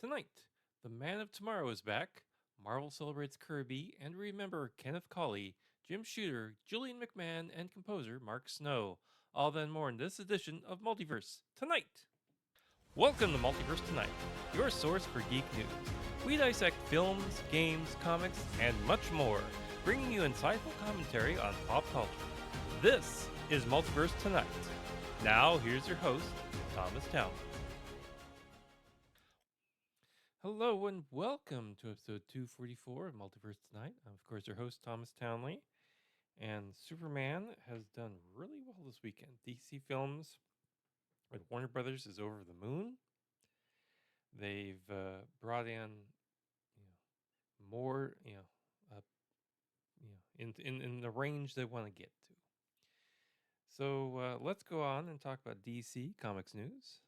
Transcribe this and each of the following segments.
Tonight, the Man of Tomorrow is back. Marvel celebrates Kirby, and remember Kenneth Cawley, Jim Shooter, Julian McMahon, and composer Mark Snow. All that and more in this edition of Multiverse Tonight. Welcome to Multiverse Tonight, your source for geek news. We dissect films, games, comics, and much more, bringing you insightful commentary on pop culture. This is Multiverse Tonight. Now, here's your host, Thomas Townley. Hello and welcome to episode 244 of Multiverse Tonight. I'm, of course, your host, Thomas Townley. And Superman has done really well this weekend. DC Films with Warner Brothers is over the moon. They've brought in, more, in the range they want to get to. So let's go on and talk about DC Comics news.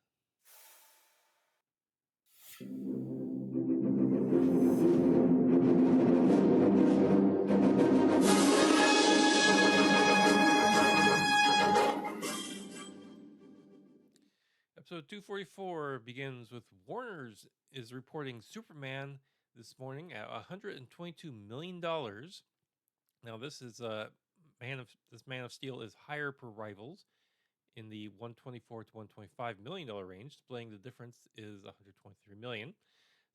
Episode 244 begins with Warner's is reporting Superman this morning at $122 million. Now, this is Man of Steel is higher per Rivals in the $124 to $125 million range. Displaying the difference is $123 million.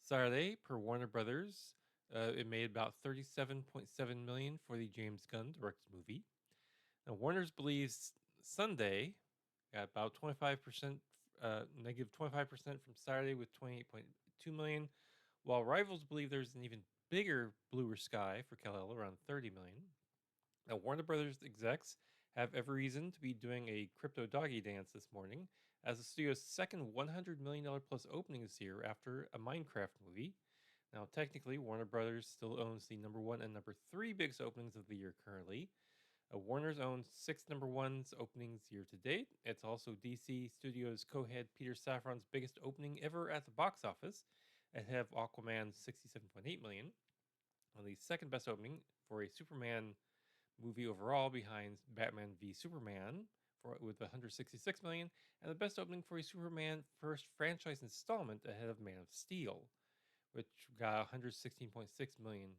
Saturday, per Warner Brothers, it made about $37.7 million for the James Gunn directed movie. Now, Warner's believes Sunday got about 25%, negative 25% from Saturday with $28.2 million, while Rivals believe there's an even bigger bluer sky for Kal-El, around $30 million. Now, Warner Brothers execs have every reason to be doing a crypto doggy dance this morning, as the studio's second $100 million plus opening this year after a Minecraft movie. Now, technically, Warner Brothers still owns the number 1 and number 3 biggest openings of the year currently. Warner's owns 6 number 1s openings year to date. It's also DC Studios co-head Peter Safran's biggest opening ever at the box office, ahead of Aquaman's $67.8 million. Well, the second best opening for a Superman movie overall, behind Batman v Superman with $166 million, and the best opening for a Superman first franchise installment, ahead of Man of Steel, which got $116.6 million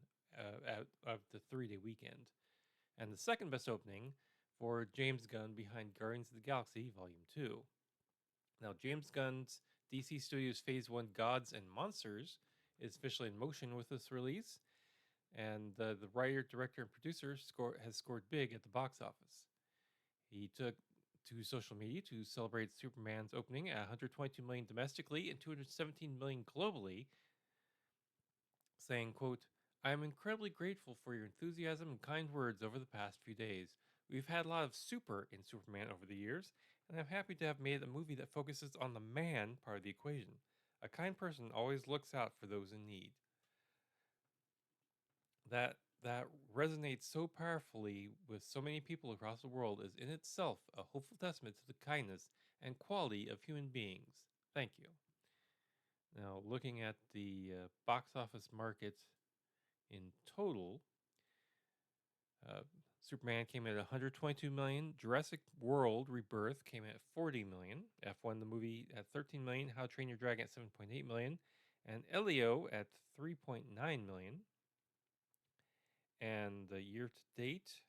out of the 3-day weekend. And the second best opening for James Gunn, behind Guardians of the Galaxy Volume 2. Now, James Gunn's DC Studios Phase 1 Gods and Monsters is officially in motion with this release, and the writer, director, and producer has scored big at the box office. He took to social media to celebrate Superman's opening at $122 million domestically and $217 million globally, saying, quote, "I am incredibly grateful for your enthusiasm and kind words over the past few days. We've had a lot of super in Superman over the years, and I'm happy to have made a movie that focuses on the man part of the equation. A kind person always looks out for those in need." That resonates so powerfully with so many people across the world is in itself a hopeful testament to the kindness and quality of human beings. Thank you. Now, looking at the box office market in total, Superman came in at $122 million. Jurassic World Rebirth came in at $40 million. F1 the movie at $13 million. How to Train Your Dragon at $7.8 million. And Elio at $3.9 million. And the year to date,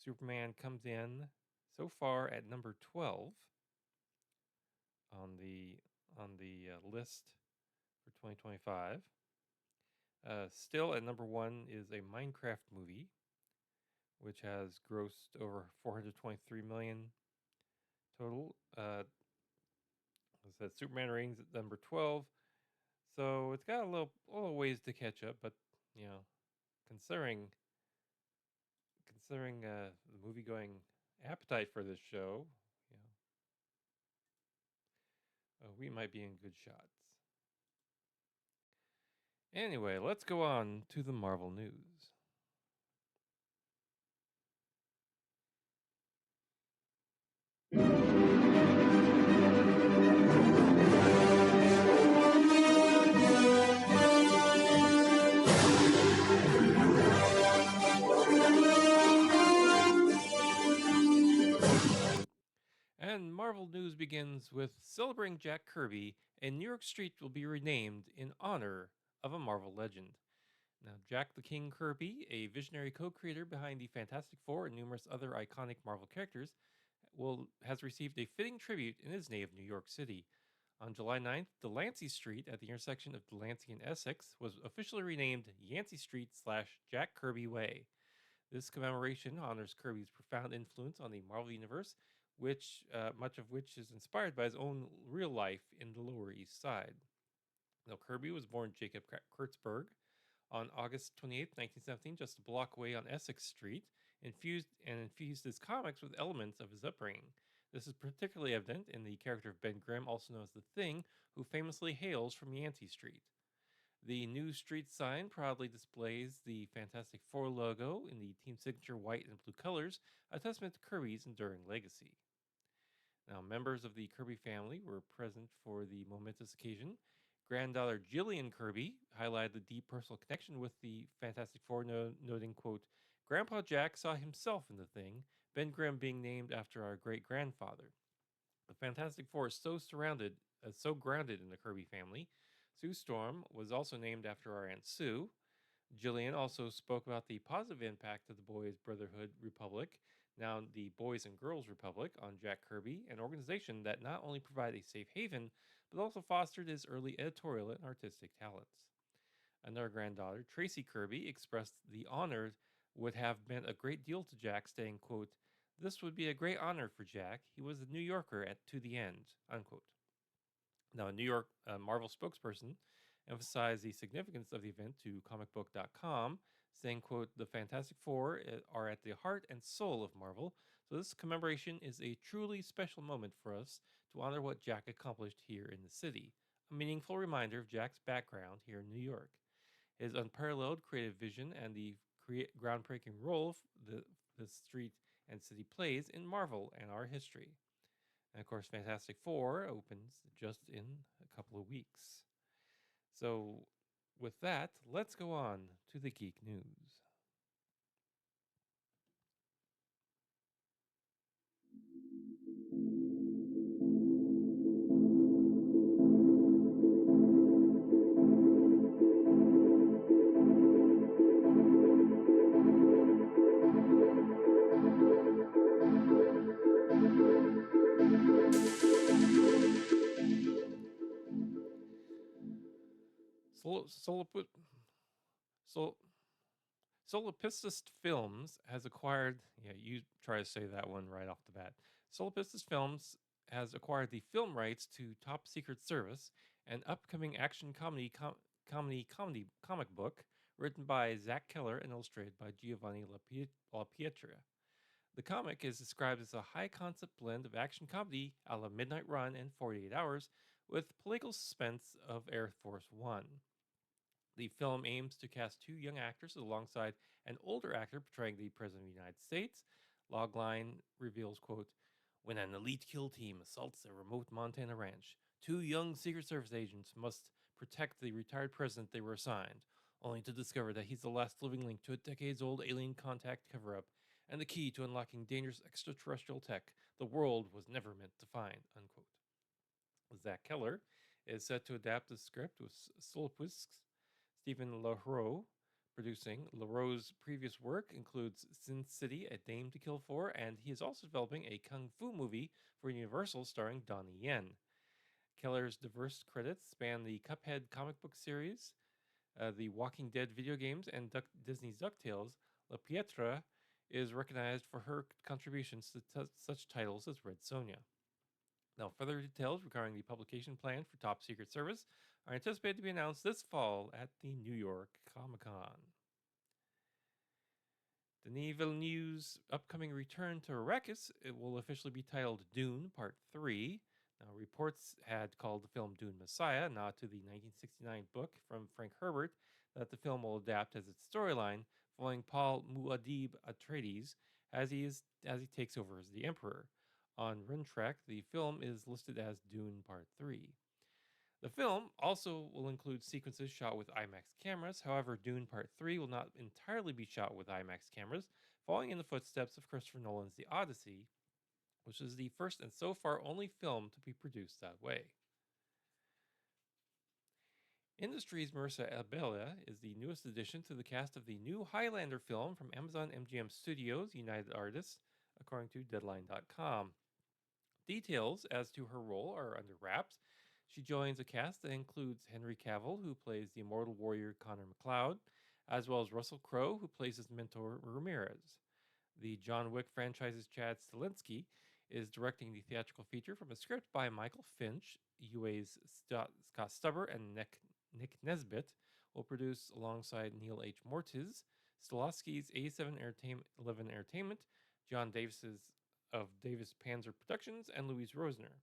Superman comes in so far at number 12 on the list for 2025. Still at number 1 is a Minecraft movie, which has grossed over $423 million total. As I said, Superman reigns at number 12, so it's got a little ways to catch up. But considering the movie-going appetite for this show, we might be in good shots. Anyway, let's go on to the Marvel news. And Marvel news begins with celebrating Jack Kirby, and New York Street will be renamed in honor of a Marvel legend. Now, Jack the King Kirby, a visionary co-creator behind the Fantastic Four and numerous other iconic Marvel characters, has received a fitting tribute in his native New York City. On July 9th, Delancey Street at the intersection of Delancey and Essex was officially renamed Yancy Street / Jack Kirby Way. This commemoration honors Kirby's profound influence on the Marvel Universe, which much of which is inspired by his own real life in the Lower East Side. Now, Kirby was born Jacob Kurtzberg on August 28, 1917, just a block away on Essex Street, infused his comics with elements of his upbringing. This is particularly evident in the character of Ben Grimm, also known as the Thing, who famously hails from Yancey Street. The new street sign proudly displays the Fantastic Four logo in the team signature white and blue colors, a testament to Kirby's enduring legacy. Now, members of the Kirby family were present for the momentous occasion. Granddaughter Jillian Kirby highlighted the deep personal connection with the Fantastic Four, noting, quote, "Grandpa Jack saw himself in the Thing, Ben Grimm being named after our great-grandfather. The Fantastic Four is so grounded in the Kirby family. Sue Storm was also named after our Aunt Sue. Jillian also spoke about the positive impact of the Boys Brotherhood Republic, now the Boys and Girls Republic, on Jack Kirby, an organization that not only provided a safe haven, but also fostered his early editorial and artistic talents. Another granddaughter, Tracy Kirby, expressed the honor would have meant a great deal to Jack, saying, quote, "This would be a great honor for Jack. He was a New Yorker to the end," unquote. Now, a New York Marvel spokesperson emphasized the significance of the event to comicbook.com, saying, quote, "The Fantastic Four are at the heart and soul of Marvel, so this commemoration is a truly special moment for us to honor what Jack accomplished here in the city, a meaningful reminder of Jack's background here in New York. His unparalleled creative vision and the groundbreaking role the street and city plays in Marvel and our history." And of course, Fantastic Four opens just in a couple of weeks. So, with that, let's go on to the geek news. Solipsist Films has acquired. Yeah, you try to say that one right off the bat. Solipsist Films has acquired the film rights to Top Secret Service, an upcoming action comic book written by Zach Keller and illustrated by Giovanni La Pietra. The comic is described as a high concept blend of action comedy a la Midnight Run and 48 Hours with political suspense of Air Force One. The film aims to cast two young actors alongside an older actor portraying the President of the United States. Logline reveals, quote, "When an elite kill team assaults a remote Montana ranch, two young Secret Service agents must protect the retired president they were assigned, only to discover that he's the last living link to a decades-old alien contact cover-up and the key to unlocking dangerous extraterrestrial tech the world was never meant to find," unquote. Zach Keller is set to adapt the script with Solipsist Stephen LaRoe producing. LaRoe's previous work includes Sin City, A Dame to Kill For, and he is also developing a kung fu movie for Universal starring Donnie Yen. Keller's diverse credits span the Cuphead comic book series, the Walking Dead video games, and Disney's DuckTales. La Pietra is recognized for her contributions to such titles as Red Sonja. Now, further details regarding the publication plan for Top Secret Service are anticipated to be announced this fall at the New York Comic Con. Denis Villeneuve's upcoming return to Arrakis, it will officially be titled Dune Part 3. Now, reports had called the film Dune Messiah, not to the 1969 book from Frank Herbert, that the film will adapt as its storyline, following Paul Muad'Dib Atreides as he takes over as the Emperor. On Runtrack, the film is listed as Dune Part 3. The film also will include sequences shot with IMAX cameras. However, Dune Part 3 will not entirely be shot with IMAX cameras, following in the footsteps of Christopher Nolan's The Odyssey. which is the first and so far only film to be produced that way. Industries Marissa Abela is the newest addition to the cast of the new Highlander film from Amazon MGM Studios United Artists, according to Deadline.com. Details as to her role are under wraps. She joins a cast that includes Henry Cavill, who plays the immortal warrior Connor McLeod, as well as Russell Crowe, who plays his mentor Ramirez. The John Wick franchise's Chad Stahelski is directing the theatrical feature from a script by Michael Finch. UA's Scott Stubber and Nick Nesbitt will produce alongside Neil H. Mortiz, Stahelski's A711 Entertainment, John Davis's of Davis Panzer Productions, and Louise Rosner.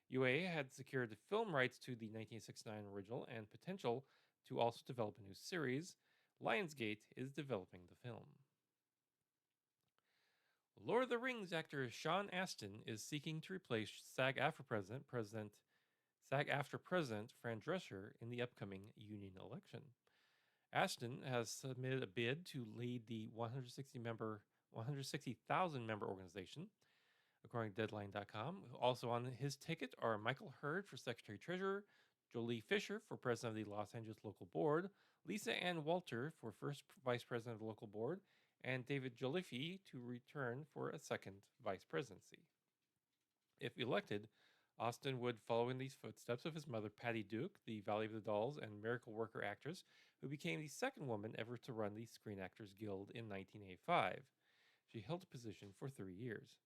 UA had secured the film rights to the 1969 original and potential to also develop a new series. Lionsgate is developing the film. Lord of the Rings actor Sean Astin is seeking to replace SAG-AFTRA President Fran Drescher in the upcoming union election. Astin has submitted a bid to lead the 160,000 member organization. According to Deadline.com, also on his ticket are Michael Hurd for Secretary Treasurer, Jolie Fisher for President of the Los Angeles Local Board, Lisa Ann Walter for First Vice President of the Local Board, and David Jolliffe to return for a second vice presidency. If elected, Astin would follow in the footsteps of his mother, Patty Duke, the Valley of the Dolls and Miracle Worker actress, who became the second woman ever to run the Screen Actors Guild in 1985. She held the position for 3 years.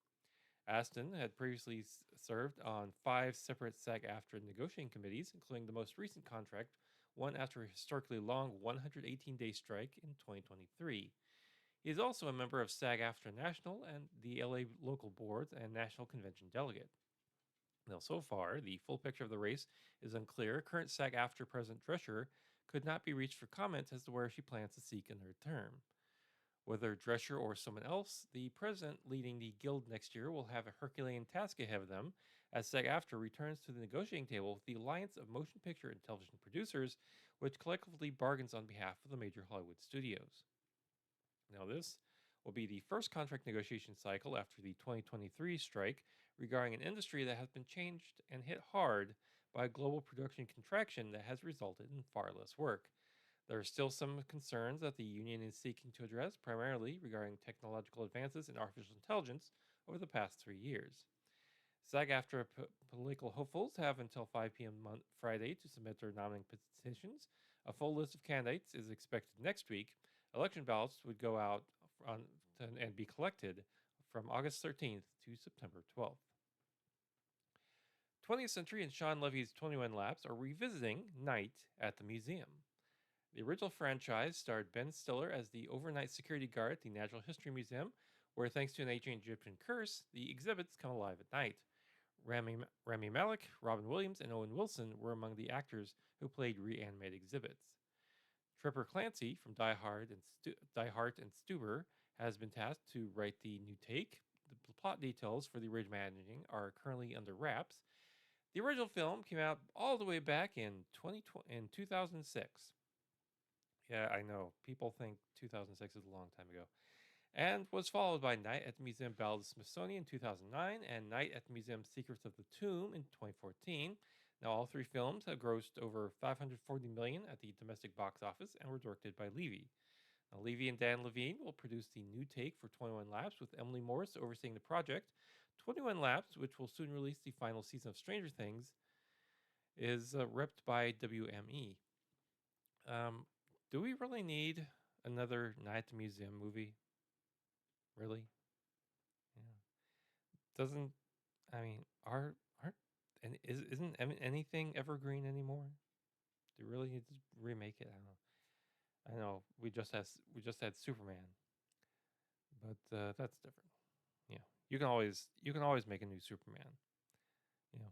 Astin had previously served on 5 separate SAG-AFTRA negotiating committees, including the most recent contract, won after a historically long 118-day strike in 2023. He is also a member of SAG-AFTRA National and the LA local boards and national convention delegate. Now, so far, the full picture of the race is unclear. Current SAG-AFTRA President Drescher could not be reached for comment as to where she plans to seek another term. Whether Drescher or someone else, the president leading the guild next year will have a Herculean task ahead of them as SAG-AFTRA returns to the negotiating table with the Alliance of Motion Picture and Television Producers, which collectively bargains on behalf of the major Hollywood studios. Now, this will be the first contract negotiation cycle after the 2023 strike regarding an industry that has been changed and hit hard by a global production contraction that has resulted in far less work. There are still some concerns that the union is seeking to address, primarily regarding technological advances in artificial intelligence over the past 3 years. SAG-AFTRA political hopefuls have until 5 p.m. Friday to submit their nominating petitions. A full list of candidates is expected next week. Election ballots would go out and be collected from August 13th to September 12th. 20th Century and Sean Levy's 21 Laps are revisiting Night at the Museum. The original franchise starred Ben Stiller as the overnight security guard at the Natural History Museum, where thanks to an ancient Egyptian curse, the exhibits come alive at night. Rami Malek, Robin Williams, and Owen Wilson were among the actors who played reanimated exhibits. Tripper Clancy from Die Hard and Stuber has been tasked to write the new take. The plot details for the reimagining are currently under wraps. The original film came out all the way back in 2006. Yeah, I know. People think 2006 is a long time ago. And was followed by Night at the Museum Belle of the Smithsonian in 2009 and Night at the Museum Secrets of the Tomb in 2014. Now, all 3 films have grossed over $540 million at the domestic box office and were directed by Levy. Now, Levy and Dan Levine will produce the new take for 21 Laps with Emily Morris overseeing the project. 21 Laps, which will soon release the final season of Stranger Things, is repped by WME. Do we really need another Night at the Museum movie? Really? Yeah. Isn't anything evergreen anymore? Do we really need to remake it? I don't know. I know we just had Superman, but that's different. Yeah, you can always make a new Superman. Yeah.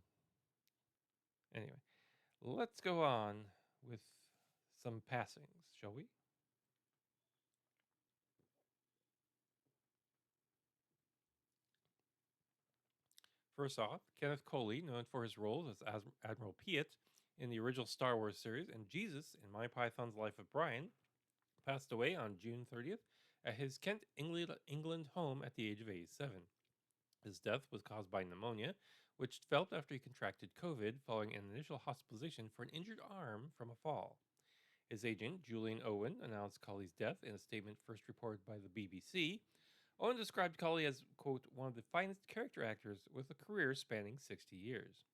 Anyway, let's go on with some passings, shall we? First off, Kenneth Cawley, known for his roles as Admiral Piet in the original Star Wars series and Jesus in Monty Python's Life of Brian, passed away on June 30th at his Kent, England home at the age of 87. His death was caused by pneumonia, which developed after he contracted COVID following an initial hospitalization for an injured arm from a fall. His agent, Julian Owen, announced Cawley's death in a statement first reported by the BBC. Owen described Cawley as, quote, one of the finest character actors with a career spanning 60 years.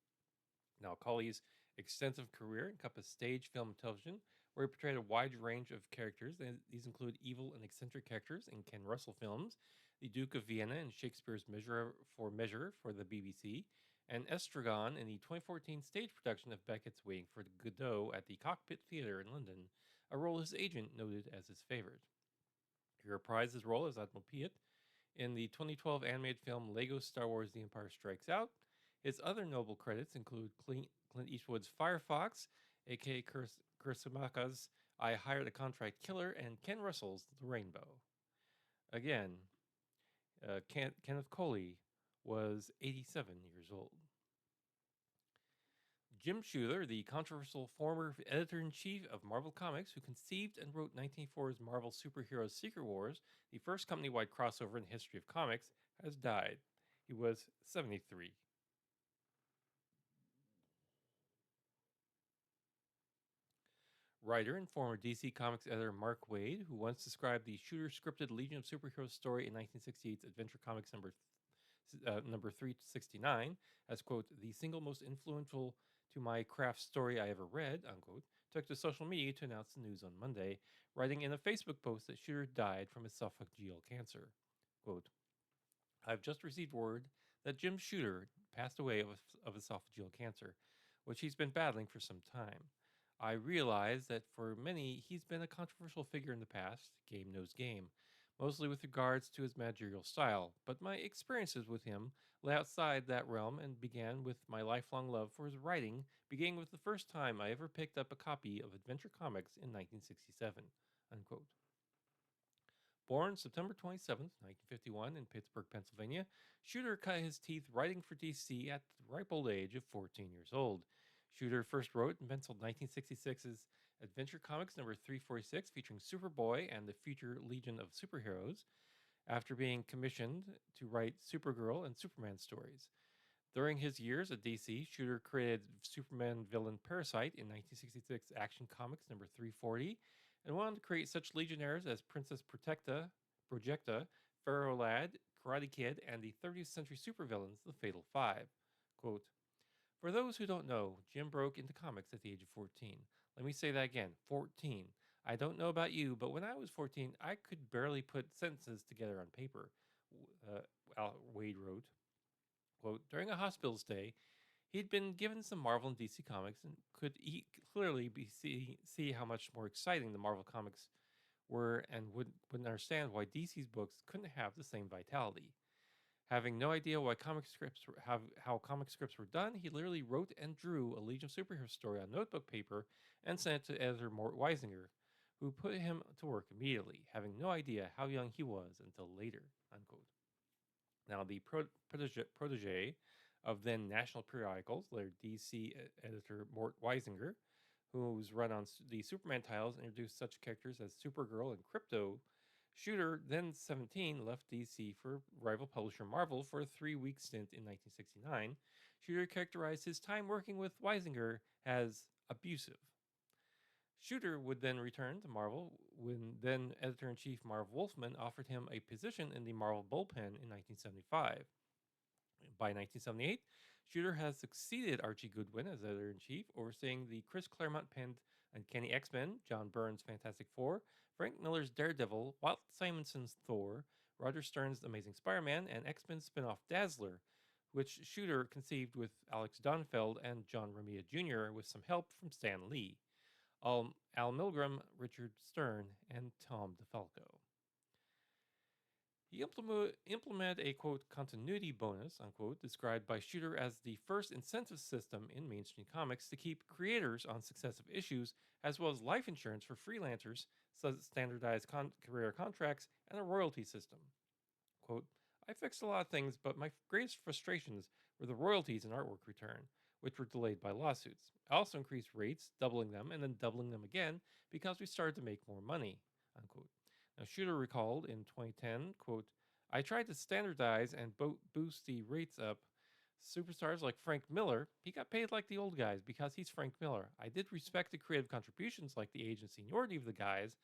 Now, Cawley's extensive career encompassed stage, film, and television, where he portrayed a wide range of characters. These include evil and eccentric characters in Ken Russell films, the Duke of Vienna in Shakespeare's Measure for the BBC, and Estragon in the 2014 stage production of Beckett's Waiting for Godot at the Cockpit Theatre in London, a role his agent noted as his favorite. He reprised his role as Admiral Piet in the 2012 animated film Lego Star Wars The Empire Strikes Out. His other notable credits include Clint Eastwood's Firefox, aka Kursamaka's I Hired a Contract Killer, and Ken Russell's The Rainbow. Again, Kenneth Cawley was 87 years old. Jim Shooter, the controversial former editor-in-chief of Marvel Comics, who conceived and wrote 1984's Marvel Superheroes Secret Wars, the first company-wide crossover in the history of comics, has died. He was 73. Writer and former DC Comics editor Mark Waid, who once described the Shooter scripted Legion of Superheroes story in 1968's Adventure Comics number 369 as, quote, the single most influential to my craft story I ever read, unquote, took to social media to announce the news on Monday, writing in a Facebook post that Shooter died from esophageal cancer. Quote, I've just received word that Jim Shooter passed away of esophageal cancer, which he's been battling for some time. I realize that for many, he's been a controversial figure in the past, game knows game, mostly with regards to his managerial style, but my experiences with him lay outside that realm and began with my lifelong love for his writing, beginning with the first time I ever picked up a copy of Adventure Comics in 1967, unquote. Born September 27, 1951, in Pittsburgh, Pennsylvania, Shooter cut his teeth writing for DC at the ripe old age of 14 years old. Shooter first wrote and penciled 1966's Adventure Comics number 346, featuring Superboy and the future Legion of Superheroes, after being commissioned to write Supergirl and Superman stories. During his years at DC, Shooter created Superman villain Parasite in 1966 Action Comics number 340, and went on to create such legionnaires as Princess Projecta, Pharaoh Lad, Karate Kid, and the 30th century supervillains, the Fatal Five. Quote, for those who don't know, Jim broke into comics at the age of 14. Let me say that again, 14. I don't know about you, but when I was 14, I could barely put sentences together on paper, Waid wrote. Quote, during a hospital stay, he'd been given some Marvel and DC comics and could clearly see how much more exciting the Marvel comics were, and wouldn't understand why DC's books couldn't have the same vitality. Having no idea why how comic scripts were done, he literally wrote and drew a Legion of Superheroes story on notebook paper and sent it to editor Mort Weisinger, who put him to work immediately, having no idea how young he was until later, unquote. Now, the protege of then national periodicals, later DC editor Mort Weisinger, whose run on the Superman titles introduced such characters as Supergirl and Krypto, Shooter, then 17, left DC for rival publisher Marvel for a 3-week stint in 1969. Shooter characterized his time working with Weisinger as abusive. Shooter would then return to Marvel when then editor-in-chief Marv Wolfman offered him a position in the Marvel bullpen in 1975. By 1978, Shooter has succeeded Archie Goodwin as editor-in-chief, overseeing the Chris Claremont-penned Uncanny X-Men, John Byrne's Fantastic Four, Frank Miller's Daredevil, Walt Simonson's Thor, Roger Stern's Amazing Spider-Man, and X-Men spin-off Dazzler, which Shooter conceived with Alex Donfeld and John Romita Jr. with some help from Stan Lee, Al Milgrom, Richard Stern, and Tom DeFalco. He implemented a, quote, continuity bonus, unquote, described by Shooter as the first incentive system in mainstream comics to keep creators on successive issues, as well as life insurance for freelancers, standardized career contracts, and a royalty system. Quote, I fixed a lot of things, but my greatest frustrations were the royalties and artwork return, which were delayed by lawsuits. I also increased rates, doubling them, and then doubling them again, because we started to make more money, unquote. Now, Shooter recalled in 2010, quote, I tried to standardize and boost the rates up. Superstars like Frank Miller, he got paid like the old guys because he's Frank Miller. I did respect the creative contributions like the age and seniority of the guys.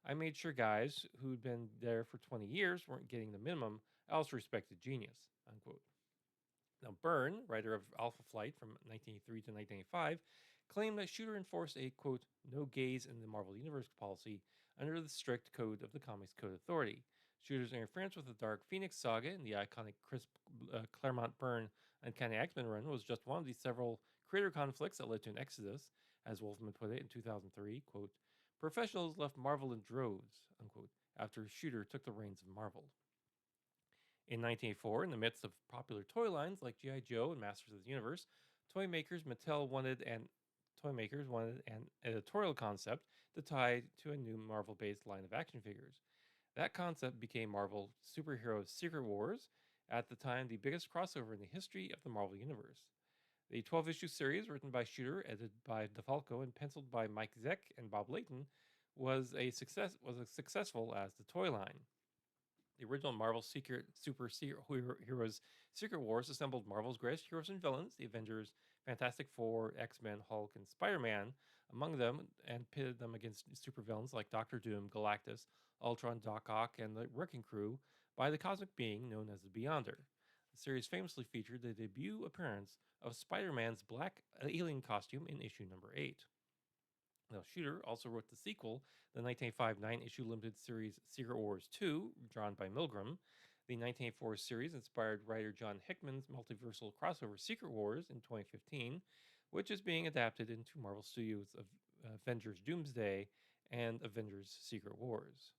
I made sure guys who'd been there for 20 years weren't getting the minimum. I also respected genius. Unquote. Now, Byrne, writer of Alpha Flight from 1983 to 1985, claimed that Shooter enforced a, quote, no gays in the Marvel Universe policy under the strict code of the Comics Code Authority. Shooter's interference with the Dark Phoenix saga and the iconic Chris Claremont Byrne Uncanny X-Men run was just one of the several creator conflicts that led to an exodus, as Wolfman put it in 2003, quote, professionals left Marvel in droves, unquote, after Shooter took the reins of Marvel. In 1984, in the midst of popular toy lines like G.I. Joe and Masters of the Universe, Mattel wanted an editorial concept to tie to a new Marvel-based line of action figures. That concept became Marvel Superhero Secret Wars, at the time the biggest crossover in the history of the Marvel Universe. The 12-issue series, written by Shooter, edited by DeFalco, and penciled by Mike Zeck and Bob Layton, was as successful as the toy line. The original Marvel Heroes Secret Wars assembled Marvel's greatest heroes and villains, the Avengers, Fantastic Four, X-Men, Hulk, and Spider-Man, among them, and pitted them against supervillains like Doctor Doom, Galactus, Ultron, Doc Ock, and the Wrecking Crew by the cosmic being known as the Beyonder. The series famously featured the debut appearance of Spider-Man's black alien costume in issue number 8. Now, Shooter also wrote the sequel, the 1985 9-issue limited series Secret Wars 2, drawn by Milgram. The 1984 series inspired writer John Hickman's multiversal crossover Secret Wars in 2015, which is being adapted into Marvel Studios' Avengers Doomsday and Avengers Secret Wars.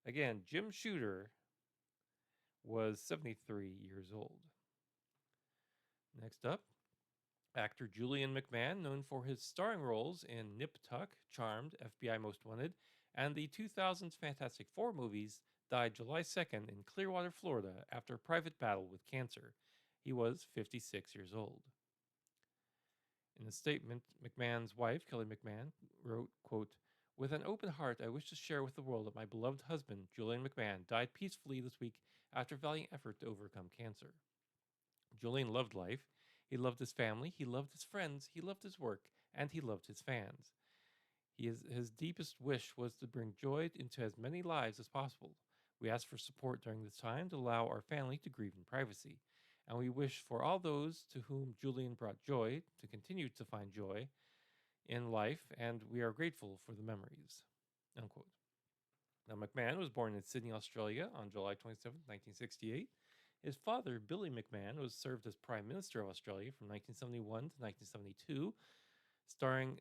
Again, Jim Shooter was 73 years old. Next up, actor Julian McMahon, known for his starring roles in Nip Tuck, Charmed, FBI Most Wanted, and the 2000s Fantastic Four movies, died July 2nd in Clearwater, Florida, after a private battle with cancer. He was 56 years old. In a statement, McMahon's wife, Kelly McMahon, wrote, quote, with an open heart, I wish to share with the world that my beloved husband, Julian McMahon, died peacefully this week after a valiant effort to overcome cancer. Julian loved life. He loved his family, he loved his friends, he loved his work, and he loved his fans. His deepest wish was to bring joy into as many lives as possible. We ask for support during this time to allow our family to grieve in privacy. And we wish for all those to whom Julian brought joy to continue to find joy in life, and we are grateful for the memories. Unquote. Now, McMahon was born in Sydney, Australia on July 27, 1968. His father, Billy McMahon, was served as Prime Minister of Australia from 1971 to 1972.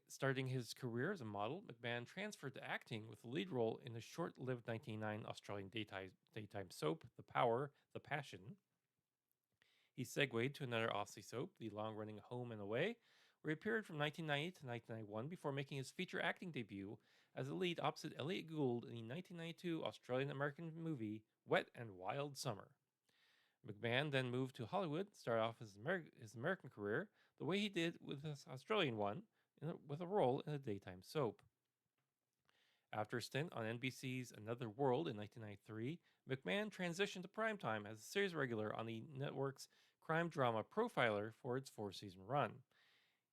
Starting his career as a model, McMahon transferred to acting with the lead role in the short-lived 1999 Australian daytime soap, The Power, The Passion. He segued to another Aussie soap, the long-running Home and Away, where he appeared from 1990 to 1991 before making his feature acting debut as a lead opposite Elliot Gould in the 1992 Australian-American movie Wet and Wild Summer. McMahon then moved to Hollywood, started off his American career the way he did with his Australian one, with a role in a daytime soap. After a stint on NBC's Another World in 1993, McMahon transitioned to primetime as a series regular on the network's crime drama Profiler for its 4-season run.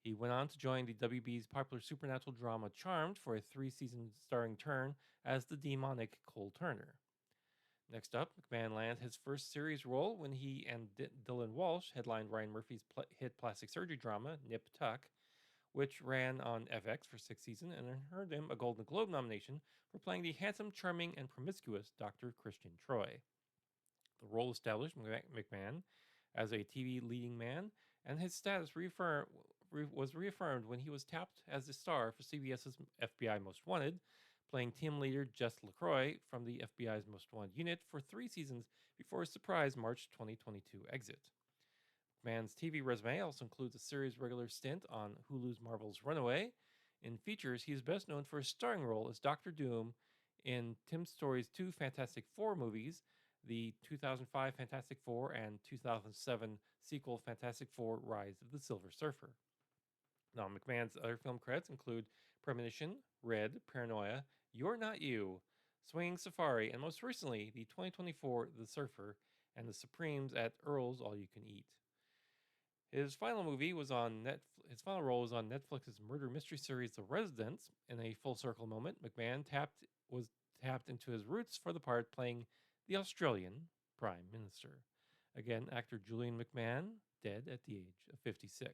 He went on to join the WB's popular supernatural drama Charmed for a 3-season starring turn as the demonic Cole Turner. Next up, McMahon landed his first series role when he and Dylan Walsh headlined Ryan Murphy's hit plastic surgery drama, Nip Tuck, which ran on FX for 6 seasons and earned him a Golden Globe nomination for playing the handsome, charming, and promiscuous Dr. Christian Troy. The role established McMahon as a TV leading man, and his status was reaffirmed when he was tapped as the star for CBS's FBI Most Wanted, playing team leader Jess LaCroix from the FBI's Most Wanted unit for 3 seasons before his surprise March 2022 exit. McMahon's TV resume also includes a series regular stint on Hulu's Marvel's Runaway. In features, he is best known for his starring role as Doctor Doom in Tim Story's 2 Fantastic Four movies, the 2005 Fantastic Four and 2007 sequel Fantastic Four Rise of the Silver Surfer. Now, McMahon's other film credits include Premonition, Red, Paranoia, You're Not You, Swinging Safari, and most recently, the 2024 The Surfer and the Supremes at Earl's All You Can Eat. His final movie was on His final role was on Netflix's murder mystery series The Residents. In a full circle moment, McMahon was tapped into his roots for the part, playing the Australian Prime Minister. Again, actor Julian McMahon, dead at the age of 56.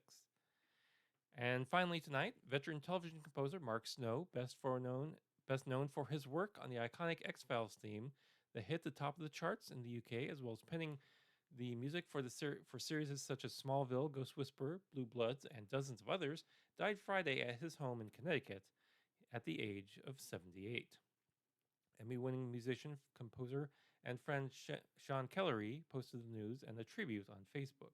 And finally tonight, veteran television composer Mark Snow, best known for his work on the iconic X-Files theme that hit the top of the charts in the UK, as well as penning the music for series such as Smallville, Ghost Whisperer, Blue Bloods, and dozens of others, died Friday at his home in Connecticut at the age of 78. Emmy-winning musician, composer, and friend Sean Kellery posted the news and a tribute on Facebook.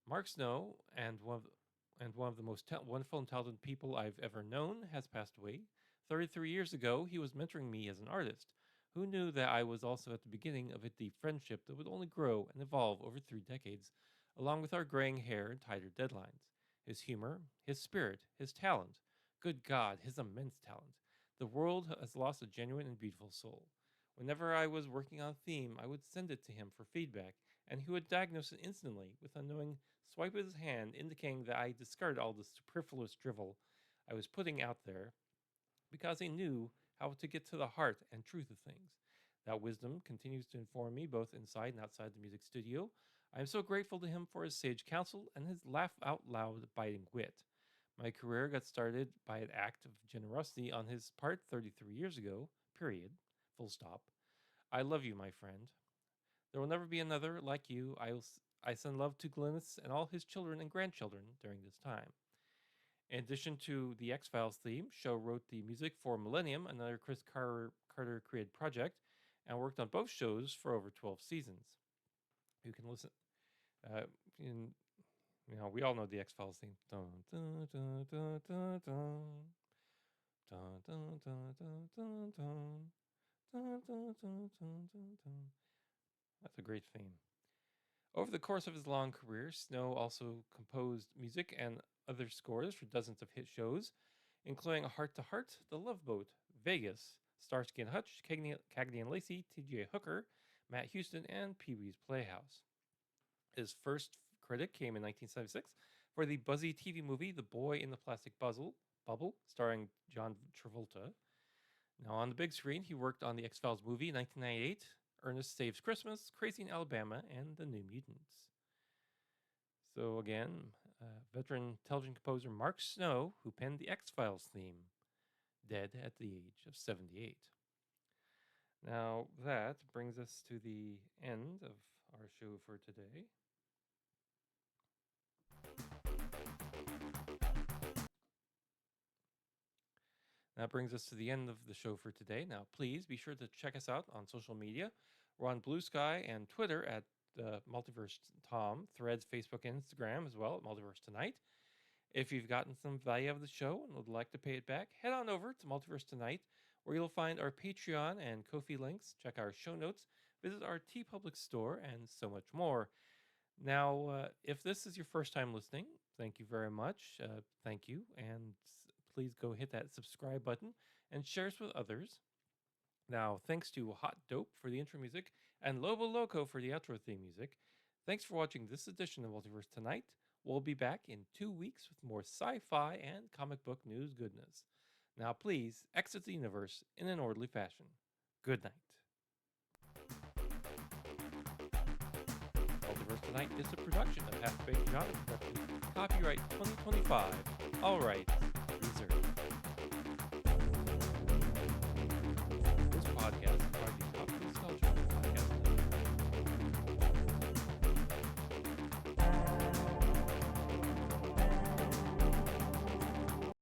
Mark Snow, and one of the most wonderful and talented people I've ever known, has passed away. 33 years ago, he was mentoring me as an artist. Who knew that I was also at the beginning of a deep friendship that would only grow and evolve over 3 decades, along with our graying hair and tighter deadlines? His humor, his spirit, his talent. Good God, his immense talent. The world has lost a genuine and beautiful soul. Whenever I was working on a theme, I would send it to him for feedback, and he would diagnose it instantly with a knowing swipe of his hand indicating that I discarded all the superfluous drivel I was putting out there, because he knew how to get to the heart and truth of things. That wisdom continues to inform me both inside and outside the music studio. I am so grateful to him for his sage counsel and his laugh out loud biting wit. My career got started by an act of generosity on his part 33 years ago, period, full stop. I love you, my friend. There will never be another like you. I send love to Glynis and all his children and grandchildren during this time. In addition to the X-Files theme, Show wrote the music for Millennium, another Chris Carter created project, and worked on both shows for over 12 seasons. You can listen. We all know the X-Files theme. Dun, dun, dun, dun, dun, dun. Dun, dun, dun, dun, dun, dun. Dun, dun, dun, dun, dun, dun. That's a great theme. Over the course of his long career, Snow also composed music and other scores for dozens of hit shows, including Heart to Heart, The Love Boat, Vegas, Starsky and Hutch, Cagney and Lacey, T.J. Hooker, Matt Houston, and Pee-wee's Playhouse. His first credit came in 1976 for the buzzy TV movie The Boy in the Plastic Bubble, starring John Travolta. Now on the big screen, he worked on the X-Files movie in 1998, Ernest Saves Christmas, Crazy in Alabama, and The New Mutants. So again, veteran television composer Mark Snow, who penned the X-Files theme, dead at the age of 78. Now that brings us to the end of our show for today. That brings us to the end of the show for today. Now, please be sure to check us out on social media. We're on Blue Sky and Twitter at Multiverse Tom, Threads, Facebook, and Instagram as well at Multiverse Tonight. If you've gotten some value out of the show and would like to pay it back, head on over to Multiverse Tonight, where you'll find our Patreon and Ko-fi links, check our show notes, visit our TeePublic store, and so much more. Now, if this is your first time listening, thank you very much. Thank you, and please go hit that subscribe button and share us with others. Now, thanks to Hot Dope for the intro music and Lobo Loco for the outro theme music. Thanks for watching this edition of Multiverse Tonight. We'll be back in 2 weeks with more sci-fi and comic book news goodness. Now, please exit the universe in an orderly fashion. Good night. Multiverse Tonight is a production of Half Baked Genre Productions. Copyright 2025. All rights